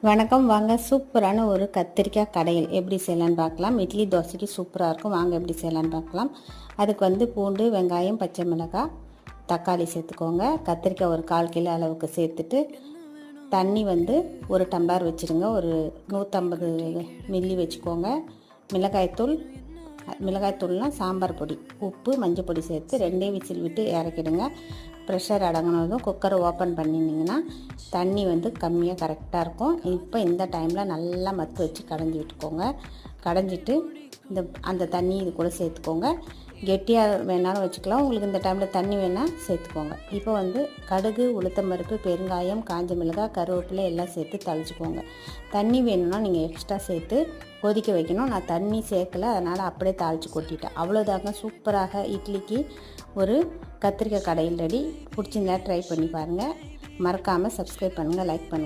வணக்கம். வாங்க சூப்பரான ஒரு கத்திரிக்காய் கடையில் எப்படி செய்யலான்னு பார்க்கலாம். இட்லி தோசைக்கு சூப்பராக இருக்கும். வாங்க எப்படி செய்யலான்னு பார்க்கலாம். அதுக்கு பூண்டு, வெங்காயம், பச்சை மிளகாய், தக்காளி சேர்த்துக்கோங்க. கத்திரிக்காய் ஒரு 1/4 கிலோ அளவுக்கு சேர்த்துட்டு தண்ணி ஒரு டம்ளர் வச்சுருங்க. ஒரு 150 மில்லி வச்சுக்கோங்க. மிளகாய்த்தூள்னால் சாம்பார் பொடி, உப்பு, மஞ்சள் பொடி சேர்த்து 2 விசில் விட்டு இறக்கிடுங்க. ப்ரெஷர் அடங்கினதும் குக்கரை ஓப்பன் பண்ணிங்கன்னா தண்ணி கம்மியாக கரெக்டாக இருக்கும். இப்போ இந்த டைமில் நல்லா மத்து வச்சு கடைஞ்சி விட்டுக்கோங்க. கடைஞ்சிட்டு அந்த தண்ணி இது கூட சேர்த்துக்கோங்க. கெட்டியாக வேணாலும் வச்சுக்கலாம். உங்களுக்கு இந்த டைமில் தண்ணி வேணால் சேர்த்துக்கோங்க. இப்போ கடுகு, உளுத்தம்பருப்பு, பெருங்காயம், காஞ்ச மிளகாய், கருவேப்பிலை எல்லாம் சேர்த்து தாளிச்சுக்கோங்க. தண்ணி வேணும்னா நீங்கள் எக்ஸ்ட்ரா சேர்த்து கொதிக்க வைக்கணும். நான் தண்ணி சேர்க்கலை, அதனால் அப்படியே தாளித்து கொட்டிட்டேன். அவ்வளோதாங்க. சூப்பராக இட்லிக்கு ஒரு கத்திரிக்காய் கடையில் ரெடி. பிடிச்சிருந்தா ட்ரை பண்ணி பாருங்கள். மறக்காமல் சப்ஸ்கிரைப் பண்ணுங்கள், லைக் பண்ணுங்கள்.